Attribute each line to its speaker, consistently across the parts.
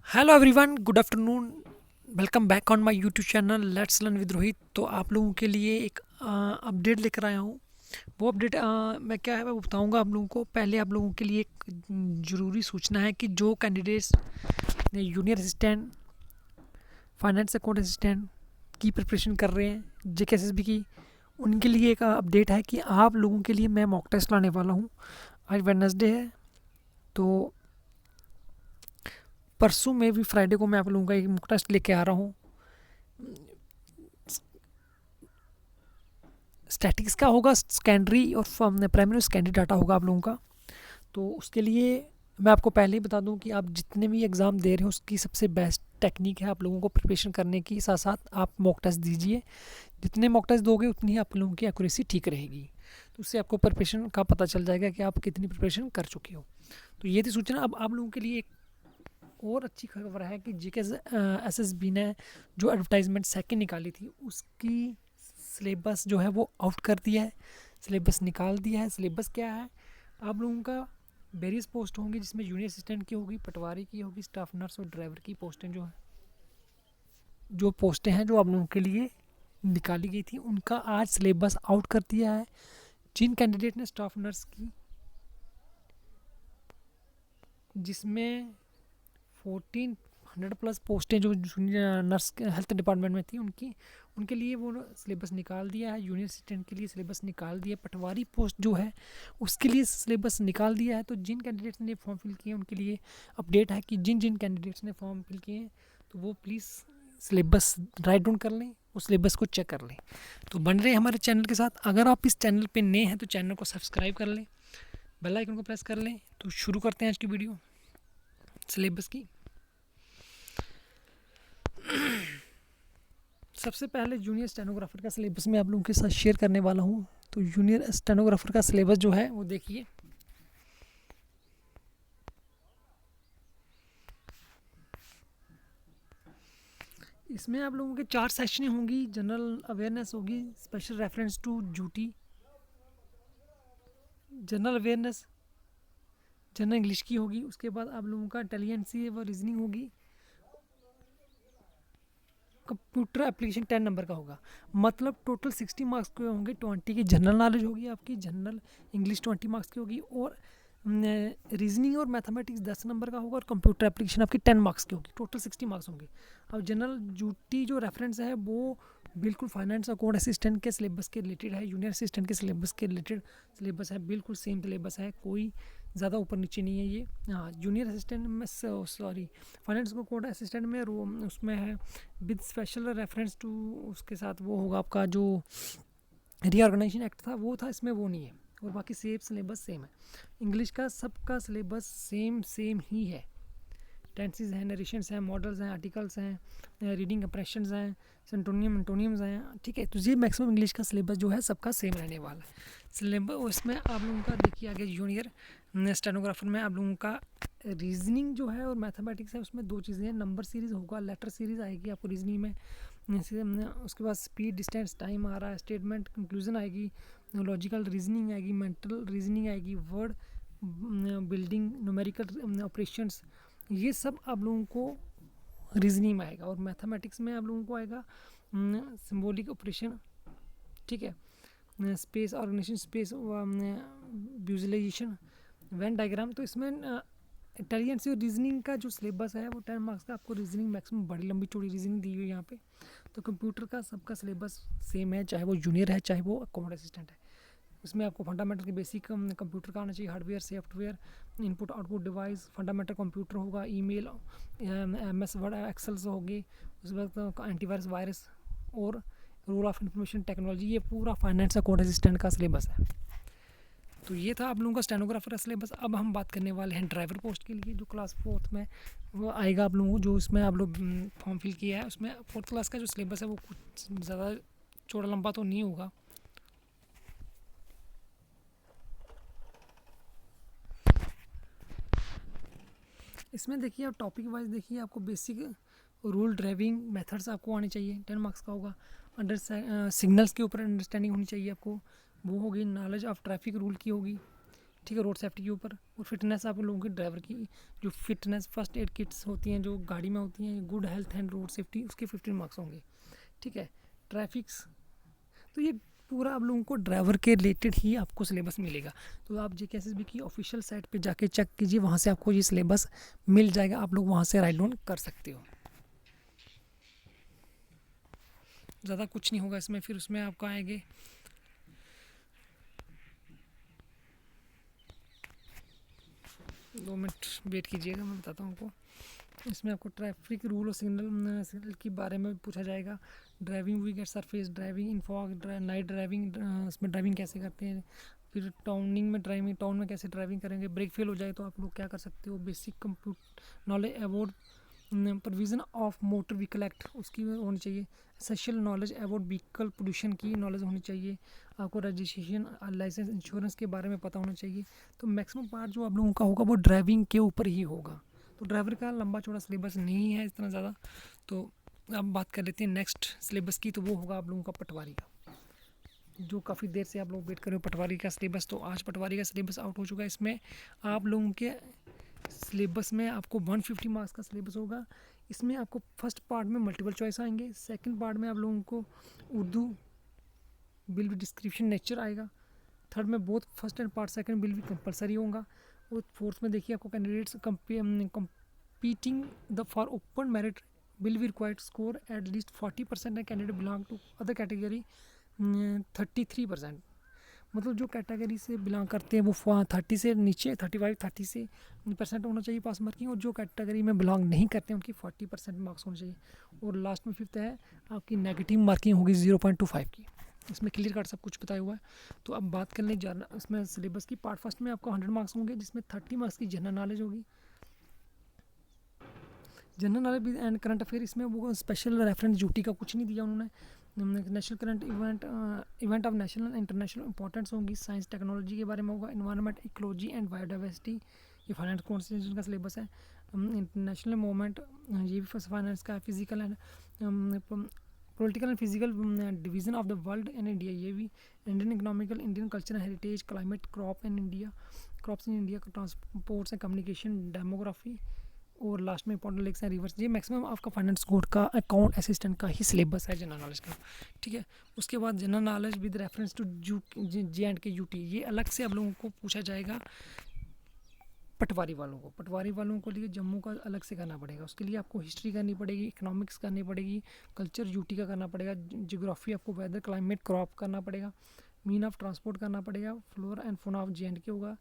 Speaker 1: Hello everyone, good afternoon. Welcome back on my YouTube channel let's learn with Rohit. तो आप लोगों के लिए एक अपडेट लेकर आया हूँ। वो अपडेट मैं क्या है मैं बताऊँगा आप लोगों को। पहले आप लोगों के लिए एक ज़रूरी सूचना है कि जो कैंडिडेट्स ने junior assistant, finance account assistant की प्रिपरेशन कर रहे हैं जेकेएसएसबी की, उनके लिए एक अपडेट है कि आप लोगों के लिए मैं मॉक टेस्ट लाने वाला हूँ। आज वेडनेसडे है, तो परसों में भी फ्राइडे को मैं आप लोगों का एक मॉक टेस्ट लेके आ रहा हूँ। स्टैटिक्स का होगा, सेकेंडरी और प्राइमरी सेकेंडरी डाटा होगा आप लोगों का। तो उसके लिए मैं आपको पहले ही बता दूं कि आप जितने भी एग्ज़ाम दे रहे हो उसकी सबसे बेस्ट टेक्निक है आप लोगों को प्रिपरेशन करने की। साथ साथ आप मॉक टेस्ट दीजिए। जितने मॉक टेस्ट दोगे उतनी ही आप लोगों की एक्यूरेसी ठीक रहेगी। तो उससे आपको प्रिपरेशन का पता चल जाएगा कि आप कितनी प्रिपरेशन कर चुके हो। तो ये थी सूचना। अब आप लोगों के लिए एक और अच्छी खबर है कि जी के एस एस बी ने जो एडवर्टाइजमेंट सेकंड निकाली थी उसकी सिलेबस जो है वो आउट कर दिया है, सिलेबस निकाल दिया है। सिलेबस क्या है? आप लोगों का वेरियस पोस्ट होंगी जिसमें जूनियर असिस्टेंट की होगी, पटवारी की होगी, स्टाफ नर्स और ड्राइवर की पोस्टें जो पोस्टें हैं जो आप लोगों के लिए निकाली गई थी उनका आज सिलेबस आउट कर दिया है। जिन कैंडिडेट ने स्टाफ नर्स की, जिसमें 1400 प्लस पोस्टें जो जूनियर नर्स हेल्थ डिपार्टमेंट में थी उनके लिए वो सिलेबस निकाल दिया है। जूनियर असिस्टेंट के लिए सिलेबस निकाल दिया। पटवारी पोस्ट जो है उसके लिए सिलेबस निकाल दिया है। तो जिन कैंडिडेट्स ने फॉर्म फिल किए उनके लिए अपडेट है कि जिन जिन कैंडिडेट्स ने फॉर्म फिल किए हैं तो वो प्लीज़ सिलेबस राइट डाउन कर लें, उस सिलेबस को चेक कर लें। तो बन रहे हमारे चैनल के साथ। अगर आप इस चैनल पे नए हैं तो चैनल को सब्सक्राइब कर लें, बेल आइकन को प्रेस कर लें। तो शुरू करते हैं आज की वीडियो सिलेबस की। सबसे पहले जूनियर स्टेनोग्राफर का सिलेबस मैं आप लोगों के साथ शेयर करने वाला हूँ। तो जूनियर स्टेनोग्राफर का सिलेबस जो है वो देखिए। इसमें आप लोगों के 4 सेक्शनें होंगी। जनरल अवेयरनेस होगी, special reference to duty, general awareness, general English की होगी। उसके बाद आप लोगों का इंटेलिजेंसी व रीजनिंग होगी। कंप्यूटर एप्लीकेशन 10 नंबर का होगा। मतलब टोटल 60 मार्क्स के होंगे। 20 की जनरल नॉलेज होगी आपकी, जनरल इंग्लिश 20 मार्क्स की होगी, और रीजनिंग और मैथमेटिक्स 10 नंबर का होगा, और कंप्यूटर एप्लीकेशन आपकी 10 मार्क्स की होगी। टोटल 60 मार्क्स होंगे। अब जनरल ड्यूटी जो रेफरेंस है वो बिल्कुल फाइनेंस अकाउंट असिस्टेंट के सिलेबस के रिलेटेड है, जूनियर असिस्टेंट के सिलेबस के रिलेटेड सिलेबस है। बिल्कुल सेम सिलेबस है, कोई ज़्यादा ऊपर नीचे नहीं है ये। हाँ, जूनियर असिस्टेंट में सॉरी फाइनेंस अकाउंट असिस्टेंट में उसमें है विद स्पेशल रेफरेंस टू, उसके साथ वो होगा आपका जो रीऑर्गेनाइजेशन एक्ट था वो था, इसमें वो नहीं है। और बाकी सेम सिलेबस सेम है। इंग्लिश का सबका सिलेबस सेम सेम ही है। टेंसेस हैं, नरेशंस हैं, मॉडल्स हैं, आर्टिकल्स हैं, रीडिंग कंप्रेशंस हैं, सेंटोनियम एंटोनियम्स हैं। ठीक है, तो ये मैक्सिमम इंग्लिश का सिलेबस जो है सबका सेम रहने वाला है। सिलेबस उसमें आप लोगों का देखिए आगे जूनियर स्टेनोग्राफर में आप लोगों का रीजनिंग जो है और मैथमेटिक्स है उसमें दो चीज़ें हैं। नंबर सीरीज़ होगा, लेटर सीरीज़ आएगी आपको रीजनिंग में। उसके बाद स्पीड, डिस्टेंस, टाइम आ रहा है, स्टेटमेंट, कंक्लूजन आएगी, लॉजिकल रीजनिंग आएगी, मेंटल रीजनिंग आएगी, वर्ड बिल्डिंग, न्यूमेरिकल ऑपरेशंस, ये सब आप लोगों को रीजनिंग में आएगा। और मैथमेटिक्स में आप लोगों को आएगा सिंबॉलिक ऑपरेशन, ठीक है, space organization, space visualization, Venn diagram. तो इसमें इंटेलिजेंस और रीजनिंग का जो सिलेबस है वो 10 मार्क्स का आपको रीजनिंग मैक्सिमम बड़ी लंबी चौड़ी रीजनिंग दी हुई है यहाँ पे। तो कंप्यूटर का सबका सिलेबस सेम है, चाहे वो जूनियर है चाहे वो अकाउंट असिस्टेंट है। इसमें आपको फंडामेंटल के बेसिक कंप्यूटर का आना चाहिए, hardware, software, input output device, fundamental computer होगा, ईमेल, एमएस वर्ड, एक्सेल होगी। उसके बाद एंटीवायरस, वायरस और रूल ऑफ इंफॉर्मेशन टेक्नोलॉजी। ये पूरा फाइनेंस अकाउंट असिस्टेंट का सिलेबस है। तो ये था आप लोगों का स्टेनोग्राफर का सिलेबस। अब हम बात करने वाले हैं ड्राइवर पोस्ट के लिए, जो क्लास 4th में वो आएगा आप लोगों को। जो इसमें आप लोग फॉर्म फिल किया है उसमें 4th क्लास का जो सिलेबस है वो कुछ ज़्यादा चौड़ा लंबा तो नहीं होगा। इसमें देखिए आप टॉपिक वाइज देखिए, आपको बेसिक रूल ड्राइविंग मेथड्स आपको आने चाहिए, 10 मार्क्स का होगा। अंडर सिग्नल्स के ऊपर अंडरस्टैंडिंग होनी चाहिए आपको, वो होगी। नॉलेज ऑफ ट्रैफिक रूल की होगी। ठीक है, रोड सेफ्टी के ऊपर। और फिटनेस आप लोगों की ड्राइवर की जो फिटनेस फर्स्ट एड किट्स होती हैं जो गाड़ी में होती हैं, good health and road safety, उसके 15 मार्क्स होंगे। ठीक है, ट्रैफिक्स, तो ये पूरा आप लोगों को ड्राइवर के रिलेटेड ही आपको सिलेबस मिलेगा। तो आप JKSSB की ऑफिशियल साइट पे जाके चेक कीजिए, वहाँ से आपको ये सिलेबस मिल जाएगा, आप लोग वहाँ से राइट डाउन कर सकते हो। ज़्यादा कुछ नहीं होगा इसमें। फिर उसमें आपको आएंगे 2 मिनट वेट कीजिएगा, मैं बताता हूँ आपको। इसमें आपको ट्रैफिक रूल और सिग्नल के बारे में पूछा जाएगा। Driving we get surface driving, in fog, night driving, इसमें ड्राइविंग कैसे करते हैं। फिर टाउनिंग में ड्राइविंग, टाउन में कैसे ड्राइविंग करेंगे। ब्रेक फेल हो जाए तो आप लोग क्या कर सकते हो। Basic computer knowledge about provision of motor vehicle act, उसकी होनी चाहिए। Essential knowledge about vehicle pollution की नॉलेज होनी चाहिए। आपको रजिस्ट्रेशन, लाइसेंस, इंश्योरेंस के बारे में पता होना चाहिए। तो मैक्सिमम पार्ट जो आप लोगों का होगा वो ड्राइविंग के ऊपर ही होगा। तो ड्राइवर का लंबा चौड़ा सिलेबस नहीं है इतना ज़्यादा। तो अब बात कर लेते हैं नेक्स्ट सिलेबस की, तो वो होगा आप लोगों का पटवारी का, जो काफ़ी देर से आप लोग वेट कर रहे हो पटवारी का सिलेबस। तो आज पटवारी का सिलेबस आउट हो चुका है। इसमें आप लोगों के सिलेबस में आपको 150 मार्क्स का सिलेबस होगा। इसमें आपको फर्स्ट पार्ट में मल्टीपल चॉइस आएंगे, सेकंड पार्ट में आप लोगों को Urdu will be description nature आएगा, थर्ड में both first and part second will be compulsory होगा, और फोर्थ में देखिए आपको candidates competing the for open merit will be required score at least 40% and candidate belong to other category 33%। मतलब जो category से बिलोंग करते हैं वो 30 से नीचे 35-30 से % होना चाहिए पास मार्किंग, और जो कैटेगरी में बिलोंग नहीं करते हैं उनकी 40% मार्क्स होने चाहिए। और लास्ट में फिफ्थ है आपकी नेगेटिव मार्किंग होगी 0.25 की। इसमें क्लियर कट सब कुछ बताया हुआ है। तो अब बात कर लें इसमें सिलेबस की। पार्ट फर्स्ट में आपको 100 मार्क्स होंगे, जिसमें 30 मार्क्स की जनरल नॉलेज होगी। General knowledge and current affair, इसमें वो स्पेशल रेफरेंस ड्यूटी का कुछ नहीं दिया उन्होंने। National current event of national international importance होंगी। साइंस टेक्नोलॉजी के बारे में होगा। इन्वायरमेंट, इकोलॉजी एंड बायोडाइवर्सिटी, ये फाइनेंस कॉन्स्टिट्यूशन का सिलेबस है। इंटरनेशनल मूवमेंट, ये भी फाइनेंस का है। Physical and political and physical division of the world and India, ये भी। Indian economical, Indian culture heritage, climate, crops in India, transports and communication, demography, और लास्ट में इंपॉर्टेंट लेक्स एंड रिवर्स। ये maximum आपका finance code का account assistant का ही syllabus है जनरल नॉलेज का। ठीक है, उसके बाद general knowledge with reference to JNK UT, ये अलग से आप लोगों को पूछा जाएगा पटवारी वालों को। पटवारी वालों को लिए जम्मू का अलग से करना पड़ेगा। उसके लिए आपको हिस्ट्री करनी पड़ेगी, इकोनॉमिक्स करनी पड़ेगी, कल्चर UT का करना पड़ेगा, जियोग्राफी आपको वेदर, क्लाइमेट, क्रॉप करना पड़ेगा, मीन ऑफ ट्रांसपोर्ट करना पड़ेगा, flora and fauna of JNK होगा,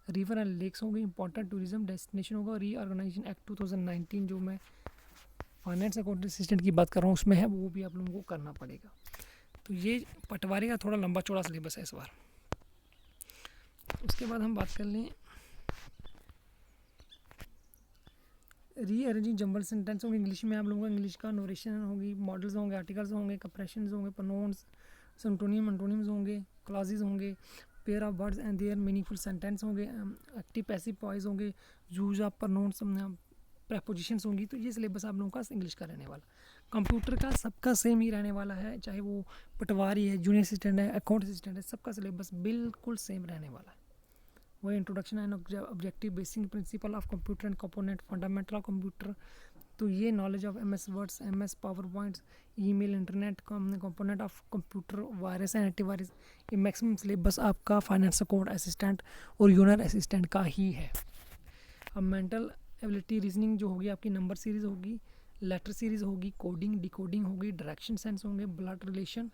Speaker 1: रिवर एंड लेक्स होंगे, इंपॉर्टेंट टूरिज्म डेस्टिनेशन होगा, रीऑर्गेनाइजेशन एक्ट 2019 जो मैं फाइनेंस अकाउंट असिस्टेंट की बात कर रहा हूँ उसमें है, वो भी आप लोगों को करना पड़ेगा। तो ये पटवारी का थोड़ा लंबा चौड़ा सिलेबस है इस बार। उसके बाद हम बात कर लें रीअरेंजिंग जंबल सेंटेंस होंगे इंग्लिश में। आप लोगों को इंग्लिश का नोरेशन होगी, मॉडल्स होंगे, आर्टिकल्स होंगे, कंप्रेशंस होंगे, प्रोनाउंस, एंटोनिम्स होंगे, क्लॉजेज होंगे, pair of words and their meaningful sentence होंगे, एक्टिव पैसिव वॉइस होंगे, यूज ऑफ प्रोनाउंस, प्रेपोजिशंस होंगी। तो ये सिलेबस आप लोगों का इंग्लिश का रहने वाला। कंप्यूटर का सबका सेम ही रहने वाला है, चाहे वो पटवारी है, जूनियर असिस्टेंट है, अकाउंट असिस्टेंट है, सबका सिलेबस बिल्कुल सेम रहने वाला है। वही introduction and objective, basic principle of computer and component, fundamental of computer. तो ये knowledge of MS words, MS power points, email, internet, component of computer, virus and antivirus, ये मैक्सिमम सिलेबस आपका finance account assistant और यूनियर assistant का ही है। अब mental ability, reasoning जो होगी आपकी, नंबर सीरीज होगी, लेटर सीरीज होगी, कोडिंग, डिकोडिंग होगी, डायरेक्शन सेंस होंगे, blood relation,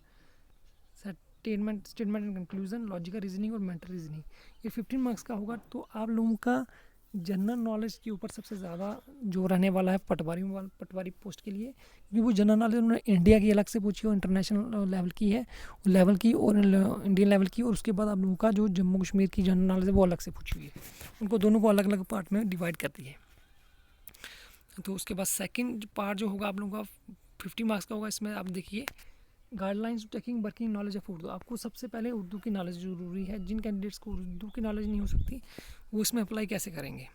Speaker 1: statement and conclusion, logical reasoning और मेंटल रीजनिंग। ये 15 मार्क्स का होगा। तो आप लोगों का जनरल नॉलेज के ऊपर सबसे ज़्यादा जो रहने वाला है पटवारी पोस्ट के लिए, क्योंकि वो जनरल नॉलेज उन्होंने इंडिया की अलग से पूछी और इंटरनेशनल लेवल की है लेवल की और इंडियन लेवल की, और उसके बाद आप लोगों का जो जम्मू कश्मीर की जनरल नॉलेज है वो अलग से पूछी हुई है। उनको दोनों को अलग अलग पार्ट में डिवाइड कर दी है। तो उसके बाद सेकेंड पार्ट जो होगा आप लोगों का 50 मार्क्स का होगा। इसमें आप देखिए guidelines taking working knowledge of Urdu. आपको सबसे पहले उर्दू की नॉलेज ज़रूरी है। जिन कैंडिडेट्स को उर्दू की नॉलेज नहीं हो सकती वो इसमें अप्लाई कैसे करेंगे।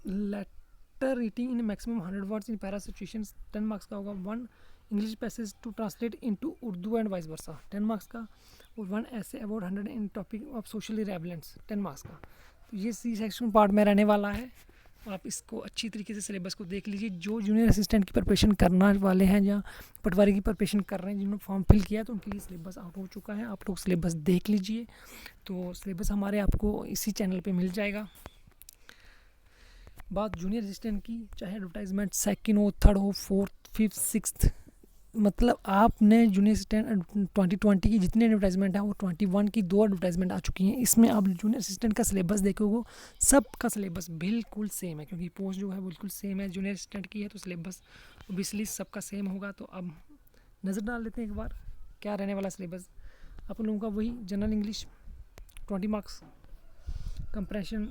Speaker 1: Letter reading in maximum 100 words in para situations 10 marks का होगा। 1 English passage to translate into Urdu and vice versa 10 marks का, और 1 essay about 100 in topic of socially relevance 10 marks का। तो ये सी सेक्शन पार्ट में रहने वाला है। आप इसको अच्छी तरीके से सिलेबस को देख लीजिए। जो जूनियर असिस्टेंट की प्रिपरेशन करना वाले हैं या पटवारी की प्रिपरेशन कर रहे हैं, जिन्होंने फॉर्म फिल किया तो उनके लिए सिलेबस आउट हो चुका है। आप लोग सिलेबस देख लीजिए। तो सिलेबस हमारे आपको इसी चैनल पे मिल जाएगा। बात जूनियर असिस्टेंट की, चाहे एडवर्टाइजमेंट सेकंड हो, थर्ड हो, फोर्थ, फिफ्थ, सिक्स्थ, मतलब आपने जूनियर असिस्टेंट 2020 की जितने एडवर्टाइजमेंट है वो 21 की 2 एडवर्टाइजमेंट आ चुकी हैं। इसमें आप जूनियर असिस्टेंट का सिलेबस देखोगे, सबका सिलेबस बिल्कुल सेम है, क्योंकि पोस्ट जो है बिल्कुल सेम है। जूनियर असिस्टेंट की है तो सिलेबस ओबियसली सबका सेम होगा। तो अब नज़र डाल लेते हैं एक बार क्या रहने वाला सिलेबस। आप लोगों का वही general English 20 marks, comprehension,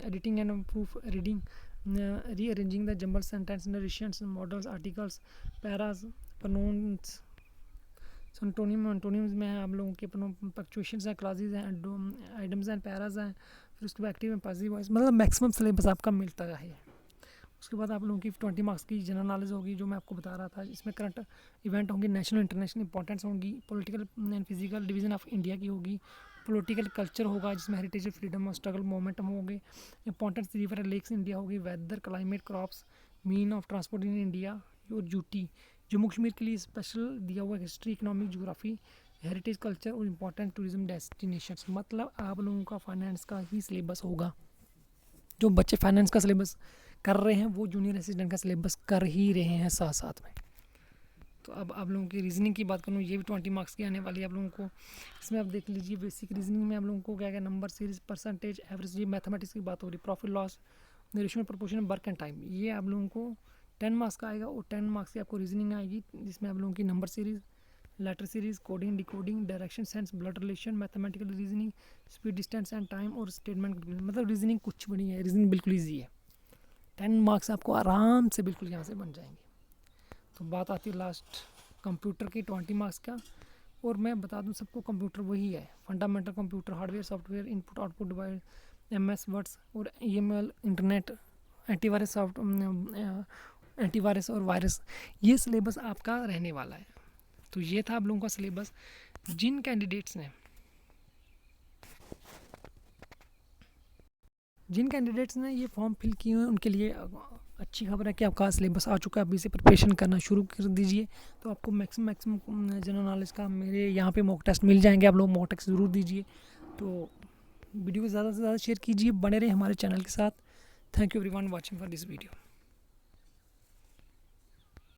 Speaker 1: editing and proof reading, rearranging the jumbled sentence, narrations, models, articles, paras, pronouns, antonyms में है आप लोगों के पंक्चुएशंस हैं, क्लॉजेज हैं, आइटम्स हैं, पैराज हैं, फिर उसके बाद एक्टिव एंड पैसिव वॉइस, मतलब मैक्सिमम सिलेबस आपका मिलता है। उसके बाद आप लोगों की 20 मार्क्स की जनरल नॉलेज होगी, जो मैं आपको बता रहा था। इसमें करंट इवेंट होंगी, नेशनल इंटरनेशनल इंपॉर्टेंस होंगी, political and physical division of India की होगी, पॉलिटिकल कल्चर होगा जिसमें हेरिटेज, फ्रीडम और स्ट्रगल मोमेंटम होंगे, इंपॉर्टेंस रिवर लेक्स इंडिया होगी, weather, climate, crops, mean of transport in India और ड्यूटी। जम्मू कश्मीर के लिए स्पेशल दिया हुआ history, economic, geography, heritage, culture और इंपॉर्टेंट टूरिज्म डेस्टिनेशंस। मतलब आप लोगों का फाइनेंस का ही सिलेबस होगा। जो बच्चे फाइनेंस का सिलेबस कर रहे हैं वो जूनियर असिस्टेंट का सिलेबस कर ही रहे हैं साथ साथ में। तो अब आप लोगों की रीजनिंग की बात करूँ, ये भी 20 मार्क्स की आने वाली है आप लोगों को। इसमें आप देख लीजिए बेसिक रीजनिंग में आप लोगों को क्या क्या नंबर सीरीज, परसेंटेज, एवरेज, ये मैथमेटिक्स की बात हो रही, profit loss, ratio, proportion, work and time, ये आप लोगों को 10 मार्क्स का आएगा। और 10 मार्क्स की आपको रीजनिंग आएगी, जिसमें आप लोगों की number series, letter series, coding, decoding, direction sense, blood relation, mathematical reasoning, speed, distance and time और स्टेटमेंट। मतलब रीजनिंग कुछ बड़ी है, रीजनिंग बिल्कुल ईजी है। 10 मार्क्स आपको आराम से बिल्कुल यहाँ से बन जाएंगे। तो बात आती है लास्ट कंप्यूटर की 20 मार्क्स का। और मैं बता दूं सबको, कंप्यूटर वही है, fundamental computer, hardware, software, input output device, MS words और EML, इंटरनेट, एंटीवायरस एंटीवायरस और वायरस, ये सिलेबस आपका रहने वाला है। तो ये था आप लोगों का सिलेबस। जिन कैंडिडेट्स ने ये फॉर्म फिल किए हैं उनके लिए अच्छी खबर है कि आपका सिलेबस आ चुका है। अभी से प्रिपरेशन करना शुरू कर दीजिए। तो आपको मैक्सिमम जनरल नॉलेज का मेरे यहाँ पे मॉक टेस्ट मिल जाएंगे। आप लोग मॉक टेस्ट ज़रूर दीजिए। तो वीडियो को ज़्यादा से ज़्यादा शेयर कीजिए, बने रहे हमारे चैनल के साथ। Thank you everyone watching for this video.